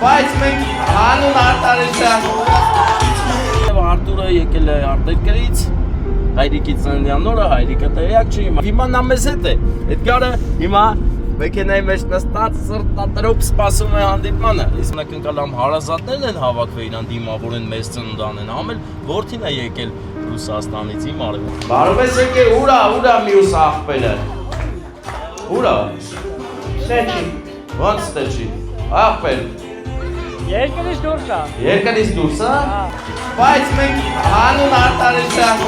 Բայց մենք հանուն արտարեսյան Արտուրը եկել է արտերկրից, հայրիկի ծննդյան օրը, հայրիկը տեղյակ չի, հիմա նա մեզ հետ է, Էդգարը հիմա մեքենայի մեջ նստած սրտատրոպ սպասում է հանդիպմանը, իսկ նակնկալամ հարազատներն են հավաքվել իրան դիմավորեն մեզ ծննդան են համել, որդին է եկել Ռուսաստանից իմ արևը։ Բարով ես եկել, ուրա մյուս աղբերը։ Ուրա։ Ստեչի։ Ոնց ստեչի։ Աղբեր։ Երկրից դուրս է։ Բայց մենք հանուն արտարեսյան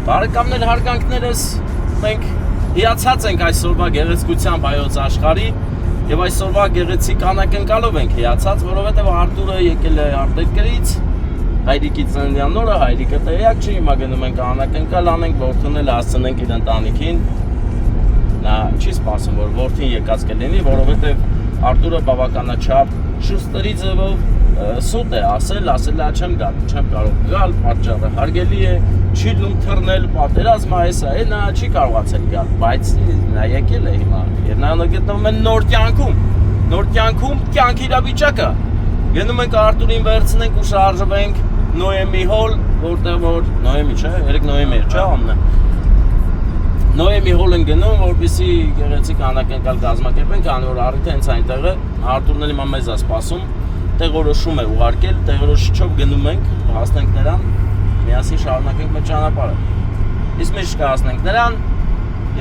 Բարեկամներ հարգանքներս մենք հիացած ենք այսօրվա գեղեցկությամբ հայոց աշխարհի եւ այսօրվա գեղեցիկ անակնկալով ենք հիացած, որովհետեւ Արտուրը եկել է արտերկրից, հայրիկի ծննդյան օրը, հայրիկը տեղյակ չի, հիմա գնում ենք անակնկալ անենք, որդուն էլ հասցնենք իր ընտանիքին։ Նա չի սպասում, որ որդին եկած կլինի, որովհետեւ Արտուրը բավականաչափ շուստերի ձևով սուտ է ասել է չեմ կարող գալ, պատճառը հարգելի է, չի լում թռնել, պատերազմը էսա է, նա չի կարողացել գալ, բայց նա եկել է հիմա, եւ նա գտնվում է նոր կյանքում կյանքի իրավիճակը։ Գնում ենք Արտուրին վերցնենք ու շարժվենք Նոյեմի հոլ, որտեղ որ Նոյեմի չէ, երեք Նոյեմի էր, չէ՞ ամնը։ Նոյեմի հոլ են գնում, որպեսզի գեղեցիկ անակնկալ կազմակերպենք, քանի որ առիթը հենց այնտեղ է, Արտուրն էլ հիմա մեզ է սպասում, տեղորոշում է ուղարկել, տեղորոշիչով գնում ենք, հասնենք նրան, միասին շարունակենք մեր ճանապարհը։ Իսկ մենք կհասնենք նրան,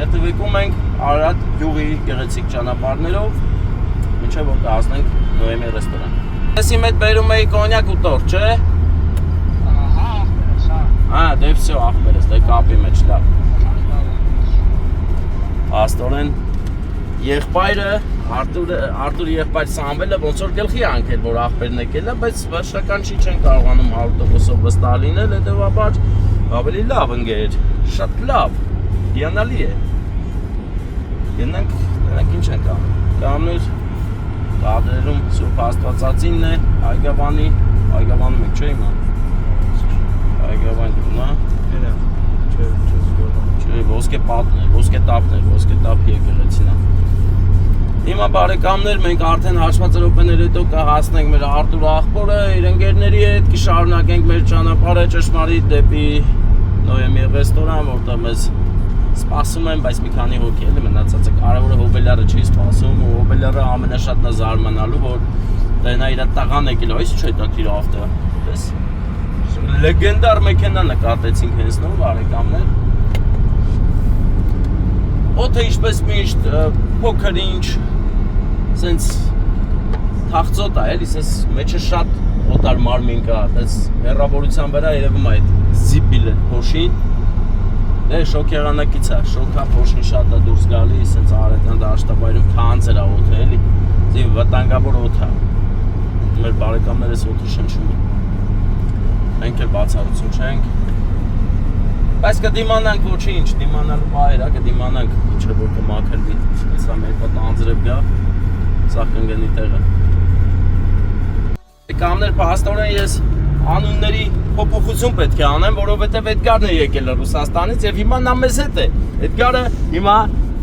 երթևեկում ենք Արարատ գյուղի գեղեցիկ ճանապարհներով, մինչև որ կհասնենք Նոյեմի ռեստորան։ Ես իմ հետ բերում էի կոնյակ ու տորտ, չէ՞։ Ահա, դե վсё, ախպերս, դե կապի մեջ լավ։ Աստորեն եղբայրը Արտուրի եղբայր Սամվելը ոնց որ գլխի անկել որ ախպերն եկել է, բայց վերջնական չի չեն կարողանում 100%-ով վստահ լինել, հետևաբար ավելի լավ ընկեր, շատ լավ, հիանալի է։ Գնանք ինչ ենք անում։ Կանոն կադրերում Սուրբ Աստվածածինն է, Այգավանում եք, չէ՞ հիմա։ Այգավան դուրն է։ Չէ, ոսկե տապն է, եկեղեցին է։ Հիմա բարեկամներ, մենք արդեն հաշված րոպեներ հետո կհասնենք մեր Արտուր աղբորը, իր ընկերների հետ կշարունակենք մեր ճանապարհը ճշմարիտ դեպի Նոյեմի ռեստորան, որտեղ մեզ սպասում են, բայց մի քանի հոգի էլի մնացածը, կարևորը Հոբելյարը չի սպասում, ու Հոբելյարը ամենաշատն է զարմանալու, որ դա նա իր տղան եկել, այս չէ դա իր ավտո։ Պես լեգենդար մեքենա նկատեցինք հենց նոր բարեկամներ։ Օդը ինչպես միշտ փոքր ինչ սենց թախծոտ է, էլի սենց մեջը շատ օտար մարմին կա, այս հեռավորության վրա երևում է այդ զիպիլը փոշին։ Դե շոկ եղանակից է, շոկա փոշին շատ է դուրս գալի, սենց արետան դաշտաբայրում թանձր է օդը, էլի ձի վտանգավոր օդ է։ Մեր բարեկամներս օդը շնչում են։ Մենք էլ բացառություն չենք, բայց կդիմանանք ոչինչ, դիմանալու բայր, կդիմանանք ինչը որ կմաքրվի, սա մեր պատ անձրև գա, սա կնգնի տեղը։ Կամներ պահաստորեն ես անունների փոփոխություն պետք է անեմ, որովհետև Էդգարն է եկել Ռուսաստանից և հիմա նա մեզ հետ է, Էդգարը հիմա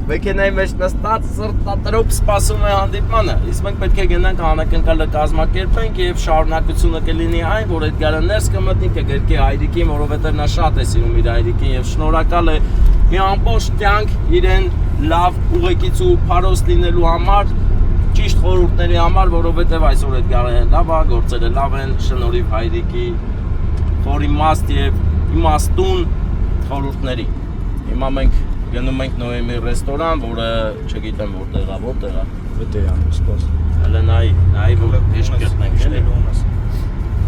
մեքենայի մեջ նստած սրտատրոպ սպասում է հանդիպմանը, իսկ մենք պետք է գնանք անակնկալը կազմակերպենք և շարունակությունը կլինի այն, որ Էդգարը ներս կմտնի, կգրկի հայրիկին, որովհետև նա շատ է սիրում իր հայրիկին և շնորհակալ է մի ամբողջ կյանք իրեն լավ ուղեկից ու փարոստ լինելու համար, ճիշտ խորհուրդների համար, որովհետև այսօր Էդգարը լավ է, գործերը լավ են, շնորհիվ հայրիկի խորիմաստ և իմաստուն խորհուրդների։ Հիմա մենք գնում ենք Նոյեմի ռեստորան, որը չգիտեմ որտեղ է։ Պետք է անում սպաս։ Հələ նայի որ հեշտ գտնենք, էլի։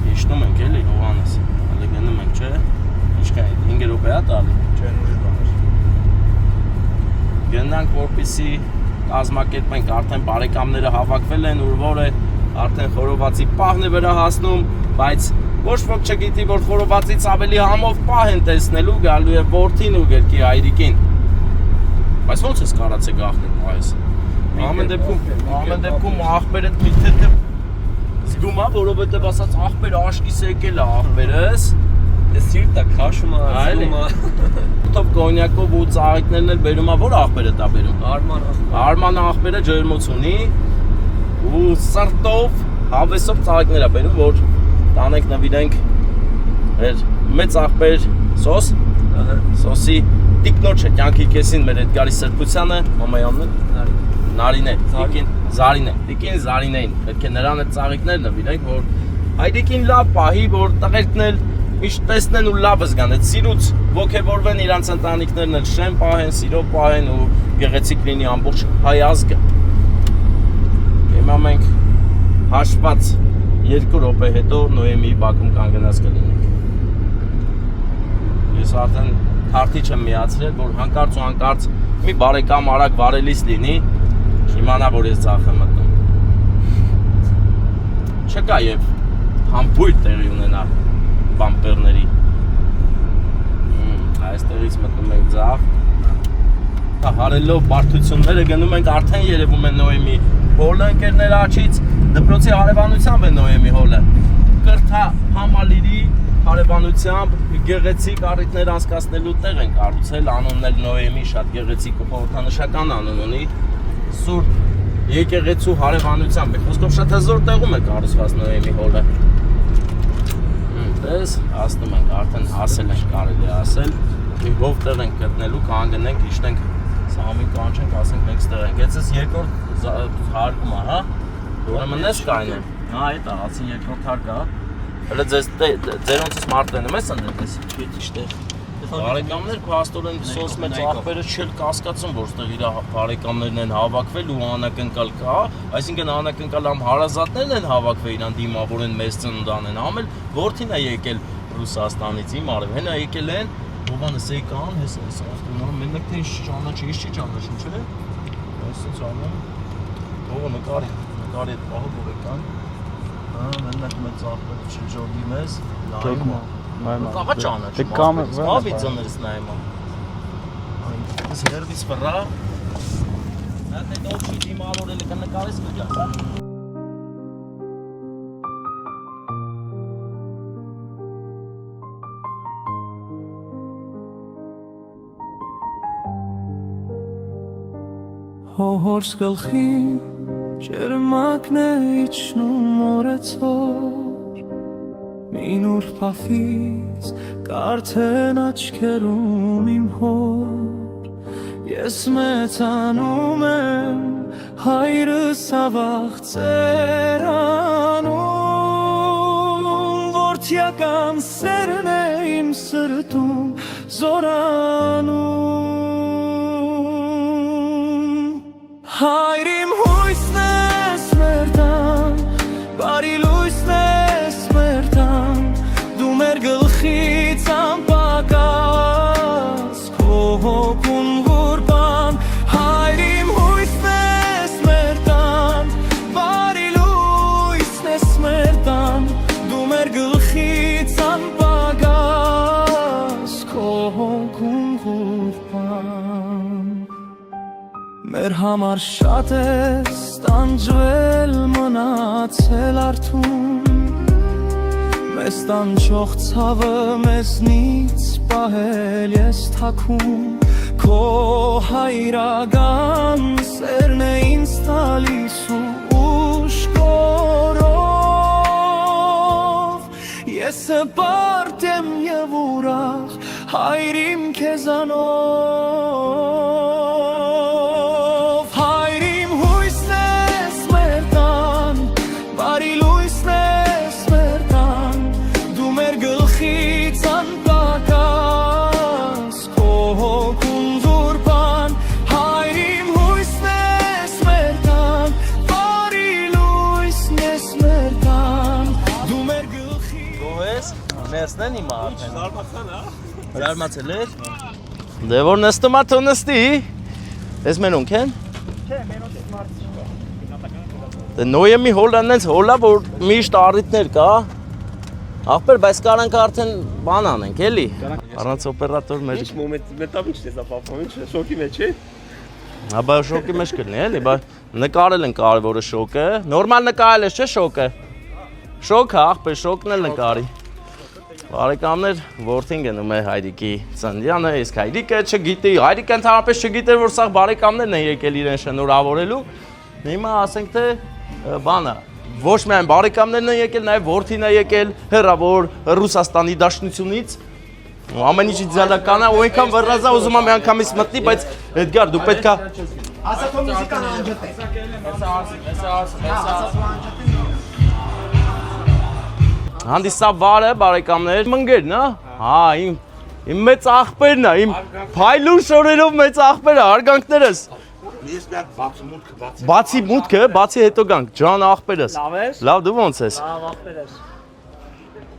Հիշնում ենք, էլի Հովհաննես։ Հələ գնում ենք, չէ՞։ Ինչքան 5 րոպե է տալի։ Չէ, նույնիսկ բան է։ Գնանք, որպեսզի կազմակերպենք, արդեն բարեկամները հավաքվել են, որ է արդեն խորովածի պահն է վրա հասնում, բայց ոչ ոք չգիտի, որ խորովածից ավելի համով պահ են տեսնելու, գալու է որդին ու գերկի հայրիկին։ Բայց ոնց ես կարացե գաղտնի պահես։ Ամեն դեպքում աղբերդ մի թեթև զգում է, որովհետև ասած աղբերը աշկիս եկել է աղբերս։ Սիրտը քաշում է, զգում է։ Թով կոնյակով ու ծաղիկներն էլ բերում է, որ աղբերը տա բերում։ Արման Արման աղբերը ջերմոց ունի ու ու սրտով հավեսով ծաղիկներ է բերում, որ տանենք նվիրենք մեր մեծ աղբեր սոսի տիկնոջը կյանքի կեսին մեր Էդգարի սրբությանը, մամայանն Նարինե, տիկին Զարինեին, պետք է նրան այդ ծաղիկներ նվիրենք, որ հայրիկին լավ պահի, որ տղերքն էլ միշտ տեսնեն ու լավ զգան, այդ սիրուց ոգևորվեն իրանց ընտանիքներն էլ շեն պահեն, սիրով պահեն ու գեղեցիկ լինի ամբողջ հայ ազգը։ Հիմա մենք հաշված 2 րոպե հետո Նոյեմի բակում կանգնած կլինենք։ Ես արդեն քարտիչ եմ միացրել, որ հանկարծ ու հանկարծ մի բարեկամ արագ վարելիս լինի, իմանա, որ ես ձախ եմ մտնում։ Չկա եւ համբույր տեղի ունենա բամպերների։ Այստեղից մտնում ենք ձախ։ Հարելով բարդությունները գնում ենք արդեն երևում է Նոյեմի հոլը ընկերներ աչից, դպրոցի հարևանությամբ է Նոյեմի հոլը։ Կրթա համալիրի հարևանությամբ գեղեցիկ առիթներ անցկացնելու տեղ են կառուցել, անունն էլ Նոյեմի շատ գեղեցիկ ու խորհրդանշական անուն ունի։ Սուրբ եկեղեցու հարևանությամբ է։ Խոսքով շատ հզոր տեղում է կառուցված Նոյեմի հոլը։ Դες հասնում ենք, արդեն հասել ենք, կարելի է ասել։ Մի հով տեղ ենք գտնելու, կհանգնենք, իջնենք սամին կանչենք, ասենք մենք ստեղ ենք։ Էցես երկրորդ հարկում է, հա։ Ուրեմն էս կային է։ Հա, այդ է, ասին երկրորդ հարկը, հա։ Հələ ձերոնցս մարդեն եմ ես ընդդես։ Չի ճիշտ է։ Բարեկամներ քո աստորեն սոս մեծ աղբերը չել կասկածում, որ ստեղ իր բարեկամներն են հավաքվել ու անակնկալ կա, այսինքն անակնկալ ամ հարազատներն են հավաքվել իրան դիմավորեն մեծ ծննդան են, ամել որդին է եկել Ռուսաստանից իմ արև, հենա եկել են, ովանս եկան, հես ավտոնոմ, մենակ թե ինչ ճանաչի, ինչ չի ճանաչում, չէ՞։ Այսինքն ճանաչ։ Ո՞վ նկարի այդ պահը որ եկան։ Հա, մենակ մեծ աղբերը չժողի մեզ, նայում։ Կաղա ճանաչ, ավի ձներս նայում։ Այս հերվից վրա, այդ այդ օգշի դիմավորել է կնկարես կջա։ Հորս գլխին ջերմակն է իջնում օրեցօր Մին ուրբաթից կարդեն աչքերում իմ հոր Ես մեծանում եմ հայրս ավաղ ծերանում Որդյական սերն է իմ սրտում զորանում Հայր իմ հույսն ես մեր տան, բարի լույսն ես մեր տան Դու մեր գլխից անպակաս, քո հոգուն ղուրբան Հայր իմ հույսն ես մեր տան, բարի լույսն ես մեր տան Դու մեր գլխից անպակաս, քո հոգուն ղուրբան Մեր համար շատ ես տանջվել մնացել արդում Մեզ տանջող ցավը մեզնից պահել ես թաքում Քո հայրական սերն է ինձ տալիս ու ուշքորով Ես հպարտ եմ և ուրախ հայր իմ քեզանով Հայր իմ հույսն ես մեր տան, բարի լույսն ես մեր տան Դու մեր գլխից անպակաս, քո հոգուն ղուրբան Հայր իմ հույսն ես մեր տան, բարի լույսն ես մեր տան Դու մեր գլխից Գոհ ես, ներսնեն իմ արդեն Զարմացել էր Դե որ նստում է թո նստի Ես մենոնք են Չէ, մենոց ես մարդ Դե Նոյեմի հոլան ես հոլա, որ միշտ առիթներ կա Աղբեր, բայց կարանք արդեն բան անենք, էլի Առանց օպերատոր մեր Ինչ մետավ ինչ տեսա պապան, ինչ շոկի մեջ է։ Աբա շոկի մեջ կլինի, էլի, բա նկարել են կարևորը շոկը Նորմալ նկարել ես, չէ շոկը Շոկը, աղբեր, շոկն էլ նկարի Բարեկամներ, որդին գնում է Հայրիկի ծննդյանը, իսկ Հայրիկը չգիտի, Հայրիկը ընդհանրապես չգիտեր, որ սա բարեկամներն են եկել իրեն շնորհավորելու Հիմա ասենք թե բանը ոչ միայն բարեկամներն են եկել, նաև որդին է եկել հեռավոր Ռուսաստանի Դաշնությունից։ Ամեն ինչի ձալական է, ու այնքան վռազա ուզում եմ միանգամից մտնի, բայց Էդգար դու պետքա Ասա քո մուզիկան անջատե։ Հանդիսաբարը բարեկամներ մնգերն է, հա իմ մեծ աղբերն է, իմ փայլուն շորերով մեծ աղբերը, հարգանքներս։ Ես մի հատ բացի մուտքը բացի։ Բացի մուտքը, բացի հետո գանք, ջան աղբերս։ Լավ ես։ Լավ դու ոնց ես։ Լավ ախպերես։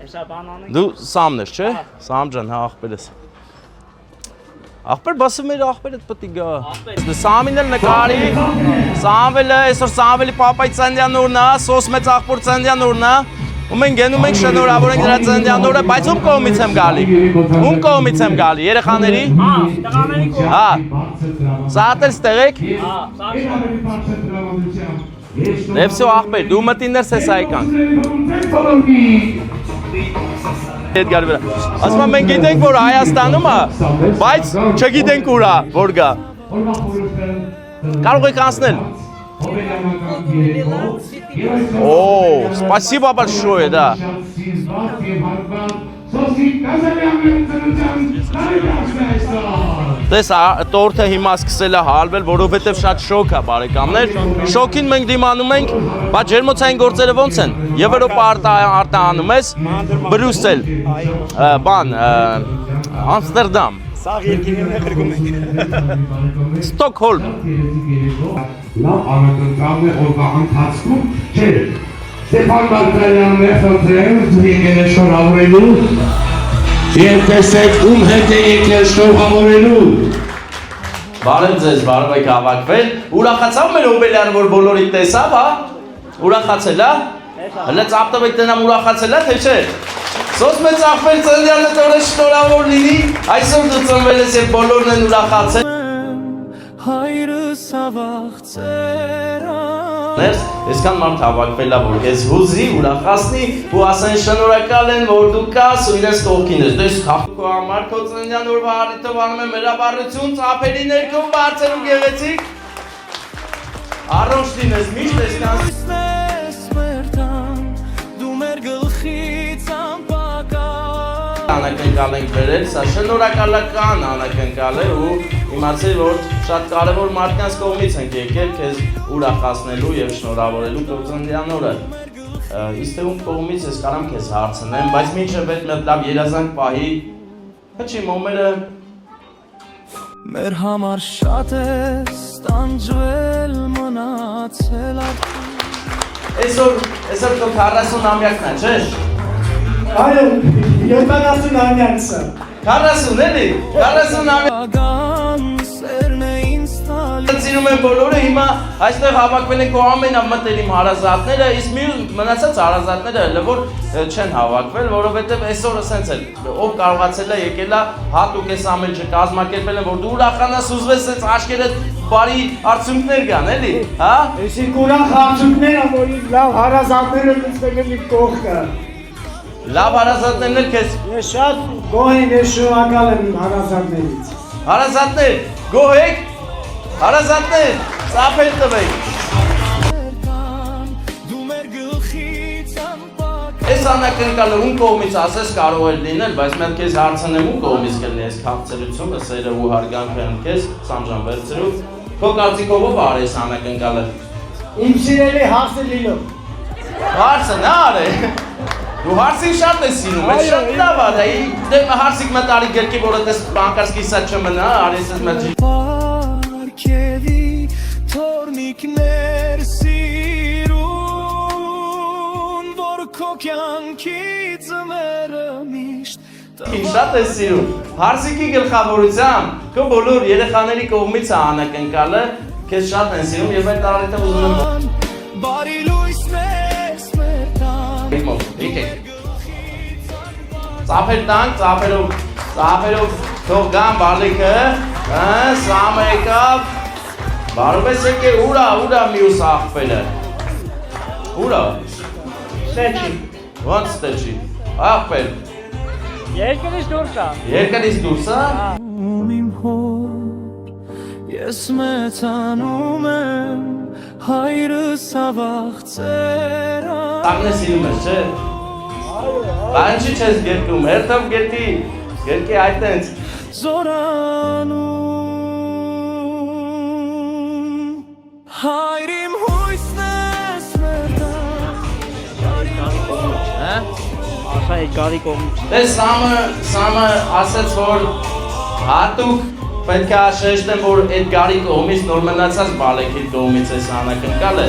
Էսա բանանը։ Դու Սամն ես, չէ։ Սամ ջան, հա աղբերս։ Աղբեր բասը մեր աղբերը պետք է գա։ Սամին էլ նկարի։ Սամվելը, այսօր Սամվելի պապայի ծննդյան օրն է, սոս մեծ աղբոր ծննդյան օրն է։ Ու մենք գնում ենք շնորհավոր ենք նրա ծննդյան օրը, բայց ում կողմից եմ գալի։ Ում կողմից եմ գալի, երեխաների։ Հա, տղաների կողմից։ Հա։ Սաղատել ստեղ եք։ Հա, Դե վсё աղբեր, դու մտիներս ես այկանք։ Էդգար վրա։ Ասում եմ մենք գիտենք որ Հայաստանում է, բայց չգիտենք ուր է, որ գա։ Կարող եք անցնել։ О, спасибо большое, да. Դες տորթը հիմա սկսել է հալվել, որովհետև շատ շոկ է բարեկամներ։ Շոկին մենք դիմանում ենք, բայց ջերմոցային գործերը ոնց են։ Եվրոպա արտահանում ես, Բրյուսել, բան, Ամստերդամ, Սաղ երկիրներն է խրգում ենք։ Ստոկհոլմ։ Լավ անակնկալն է օրվա ընթացքում, չէ, Ստեփան Բալկարյանն է խնդրեմ, դու եկել ես շնորհավորելու, և տեսեք ում հետ է եկել շնորհավորելու։ Բարև ձեզ, բարև եք հավաքվել, ուրախացավ մեր հոբելյանը, որ բոլորի տեսավ, հա, ուրախացել, հա, հլը ծապտով եք տնամ ուրախացել, հա, թե չէ, սոս մեծ աղբեր ծննդյանը տորը շնորհավոր լինի, այսօր դու ծնվել ես և բոլորն են ուրախացել։ Հայրս ավաղցերան Այսքան մարդ հավաքվել է, որ քեզ հուզի, ուրախացնի ու ասեն շնորհակալ են, որ դու կաս ու իրենց կողքին ես։ Դες քո համար քո ծննդյան օրվա առիթով անում եմ հրավառություն, ծափերի ներքո բարձր ու գեղեցիկ։ Առողջ լինես, միշտ այսքան Ես մերտան, դու մեր գլխից անպակար անակնկալ ենք վերել, սա շնորհակալական անակնկալ է ու իմացել, որ շատ կարևոր մարդկանց կողմից ենք եկել քեզ ուրախացնելու և շնորհավորելու քո ծննդյան օրը։ Իսկ թե ում կողմից ես կարամ քեզ հարցնեմ, բայց մինչև այդ մեծ լավ երազանք պահի, հջի մոմերը Մեր համար շատ է ստանջվել մնացել Այսօր քո 40-ամյակն է, չէ՞։ Այո, 70 ամյակս է։ 40 էլի, 40-ամյակ Ագան սերն է ինձ տալի Սիրում են բոլորը, հիմա այստեղ հավաքվել են քո ամենամտերիմ հարազատները, իսկ մնացած հարազատները հələ որ չեն հավաքվել, որովհետև այսօրը սենց էլ ով կարողացել է եկել է հատուկ այս ամեն ինչը կազմակերպել են, որ դու ուրախանաս ուզվես սենց աշկերտ բարի արդյունքներ կան, էլի, հա։ Այսինքն ուրախ արդյունքները, որ լավ հարազատները լսվել են կողքը։ Լավ հարազատներն էլ քեզ Ես շատ գոհ եմ, ես շնորհակալ եմ հարազատներից։ հարազատներ, գոհ եք, հարազատներ, ծափեր տվեք։ Դու մեր գլխից անպակար Այս անակնկալը ում կողմից ասես կարող է լինել, բայց մենք քեզ հարցնեմ ում կողմից կլինի այս քաղցրությունը, սերը ու հարգանքը քեզ Սամժան վերցրու։ Քո կարծիքով ով արի այս անակնկալը։ Իմ սիրելի հարցը լինում։ Հարցը նա արի։ Դու հարցին շատ ես սիրում, ես շատ լավ է, դե հարցիկ մտարի գրքի, որը տես բանկարս կիսատ չմնա, արես ես մեծ Պարքևի թորնիկներ սիրուն, որ քո կյանքի ձմերը միշտ շատ ես սիրում, հարցիկի գլխավորությամբ, քո բոլոր երեխաների կողմից է անակնկալը, քեզ շատ են սիրում և այդ առիթը ուզում եմ Բարի լույսներ սմերտան Ծափեր տանք, ծափերով թող գան բալիքը, Սամը եկավ, բարով ես եկե, ուրա մյուս աղբերը, ուրա, Ստեչի։ ոնց ստեչի, աղբեր, Երկրից դուրս է։ երկրից դուրս է, Իմ հոր, ես մեծանում եմ հայրս ավաղ ծերան Աղնե սիրում ես, չէ։ Բանջի չես գերկում, հերթով գերկի այդտենց։ Զորանում հայրիմ հույսն ես մերտան Դե Սամը ասեց, որ հատուկ պետք է շեշտեմ, որ այդ գարի կողմից նոր մնացած բալեքիդ կողմից ես անակնկալ է։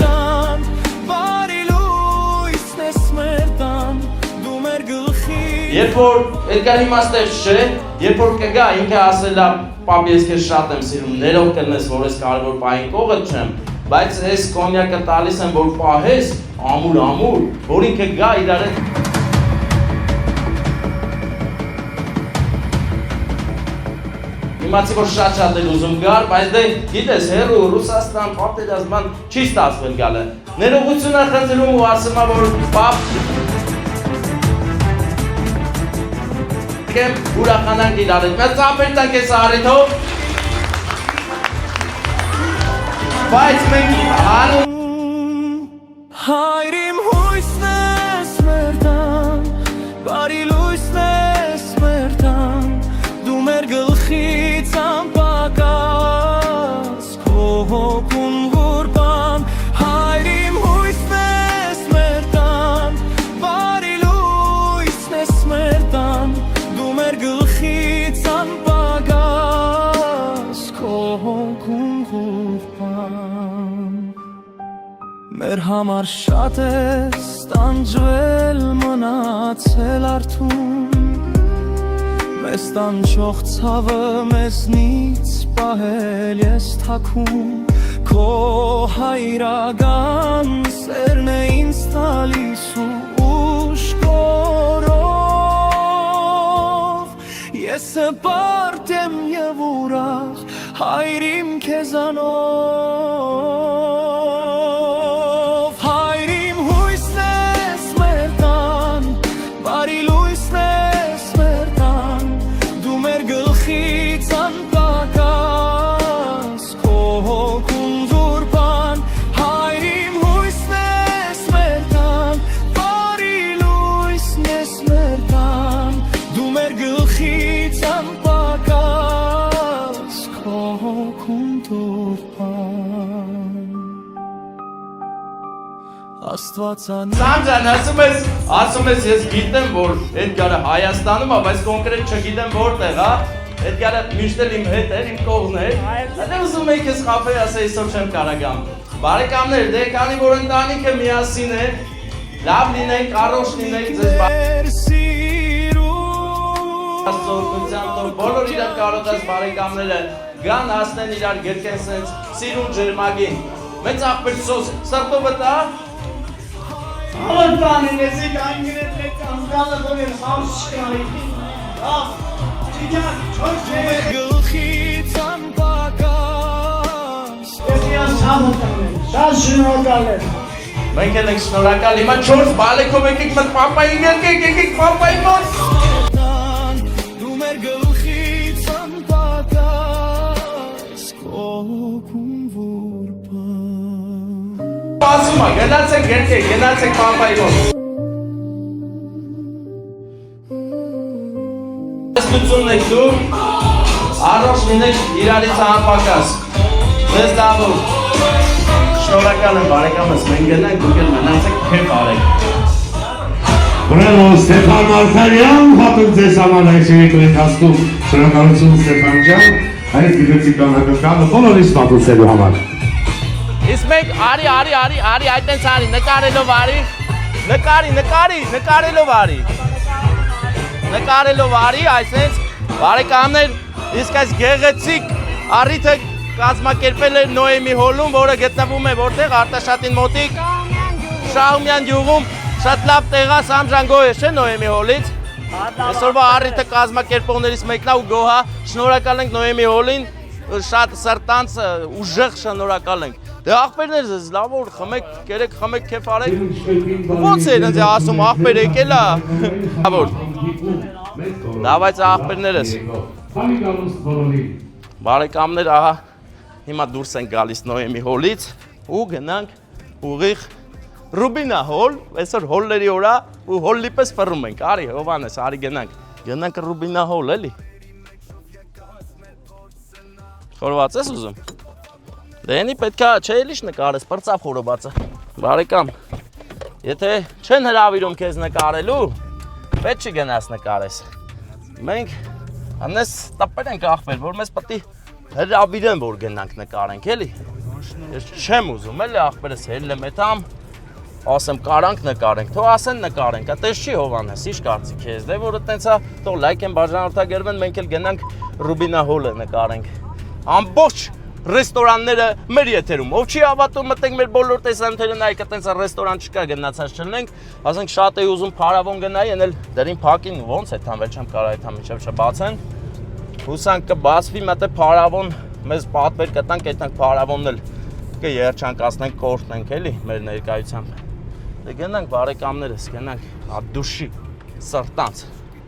բարի լույսն ես մերտան դու մեր գլխի Երբ որ Էդգար իմաստեր չէ, երբ որ կգա ինքը ասելա պապ ես քեզ շատ եմ սիրում, ներող կլնես, որ ես կարևոր պահին կողդ չեմ, բայց ես կոնյակը տալիս եմ, որ պահես ամուր, որ ինքը գա իրար հետ Իմացի, որ շատ էլ ուզում գար, բայց դե գիտես, հերու, Ռուսաստան, պատերազման չի ստացվել գալը։ Ներողություն է խնդրում ու ասում է, որ պապ ուրախանանք իրար հետ, մեծ ծապեր տանք ես առիթով, բայց մենք հանում Հայրիմ հույսն ես մերտան բարի լույսն ես մերտան դու մեր գլխից անպակաս քո հոգուն ղուրբան հայրիմ հույսն ես մերտան բարի լույսն ես մերտան դու մեր գլխից անպակաս քո հոգուն ղուրբան Մեր համար շատ ես տանջվել մնացել արթուն Մեզ տանջող ցավը մեզնից պահել ես թաքուն Քո հայրական սերն է ինձ տալիս ու ուշքորով Ես հպարտ եմ և ուրախ հայրիմ քեզանով Հայրիմ հույսն ես մերտան բարի լույսն ես մերտան դու մեր գլխից անպակաս քո հոգուն ղուրբան հայրիմ հույսն ես մերտան բարի լույսն ես մերտան դու մեր գլխից անպակաս քո հոգուն ղուրբան Աստվածան Սամջան, ասում ես ես գիտեմ, որ Էդգարը Հայաստանում է, բայց կոնկրետ չգիտեմ որտեղ, հա? Էդգարը միշտ էլ իմ հետ էր, իմ կողմն էր։ Դե ուզում եք ես խափեի ասեի, այսօր չեմ կարող գամ։ Բարեկամներ, դե քանի որ ընտանիքը միասին է, լավ լինենք, առողջ լինենք, ձեզ Աստծո բոլոր իրար կարոտած բարեկամները գան հասնեն իրար գրկեն սենց սիրուն ջերմագին։ Մեծ աղբեր սոս, սրտովը տա։ Ալտանին ես իք անգրետ լեք անգալը դորեր խավս շկարի Չիքան, չոչ չեր գլխից անպակաս Ես իան շամոտան եմ, շատ շնորհակալ եմ Մենք էլ ենք շնորհակալ, հիմա 4 բալեքով եկեք մտ պապայի գերկեք, եկեք պապայի մոտ Դու մեր գլխից անպակաս Կողում ուրբան Ասում է, գնացեք գերկեք, գնացեք պապայի մոտ Ստությունն եք դու, առողջ լինեք իրարից անպակաս Ձեզ դավոր Շնորհակալ եմ բարեկամս, մենք գնանք, դուք էլ մնացեք քեֆ արեք Բրավո Ստեփան Մարգարյան, հատուկ ձեզ համար այսօրի ընթացքում շնորհակալություն Ստեփան ջան, այս գեղեցիկ անակնկալը բոլորիս մատուցելու համար։ Իսկ մենք արի, այդտենց արի, նկարելով արի, նկարելով արի, այսենց բարեկամներ, իսկ այս գեղեցիկ առիթը կազմակերպել էր Նոյեմի հոլում, որը գտնվում է որտեղ Արտաշատին մոտիկ Շահումյան գյուղում, շատ լավ տեղա Սամժան գոհ է Նոյեմի հոլից։ Այսօրվա առիթը կազմակերպողներից մեկն է ու գոհա, շնորհակալ ենք Նոյեմի հոլին, շատ սրտանց ուժեղ շնորհակալ ենք։ Դե աղբերներ ձեզ լավ որ խմեք, կերեք, խմեք, քեֆ արեք։ Ոնց է ինձ ասում աղբեր եկել է։ Լավ։ Դավայց աղբերներս։ Բարեկամներ, ահա հիմա դուրս են գալիս Նոյեմի հոլից, ու գնանք ուղիղ Ռուբինա հոլ, այսօր հոլների օրա ու հոլի պես ֆռում ենք։ Արի Հովանես, արի գնանք Ռուբինա հոլ էլի։ Խորված ես ուզում։ Դենի պետքա չէ էլի նկարես, պրծավ խորովածը։ Բարեկամ, եթե չեն հրավիրում քեզ նկարելու, պետք չի գնաս նկարես։ Մենք անես տպեր ենք ախպեր, որ մեզ պետք է հրավիրեն, որ գնանք նկարենք, էլի։ Ես չեմ ուզում, էլի ախպերս հելը մետամ, ասեմ կարանք նկարենք, թող ասեն նկարենք, այդպես չի Հովանես, ի՞նչ կարծիք ես, դե որ այտենցա, թող լայք են բաժանորդագրվեն, մենք էլ գնանք Ռուբինա հոլը նկարենք։ Ամբողջ ռեստորանները մեր եթերում, ով չի հավատում, մտենք մեր բոլոր տեսանյութերը նայեք, այտենցա ռեստորան չկա, գնացած չլինենք, ասենք շատ էի ուզում փարավոն գնայի, են էլ դերին փակին ոնց է թամվել չեմ կարող այդ համիջև չբացեն։ Հուսանք կբացվի, մտե փարավոն մեզ պատվեր կտանք, այդտեղ փարավոնն էլ կերջանկացնենք, կորտնենք էլի մեր ներկայությամբ։ Դե գնանք բարեկամներս, գնանք ադուշի սրտանց։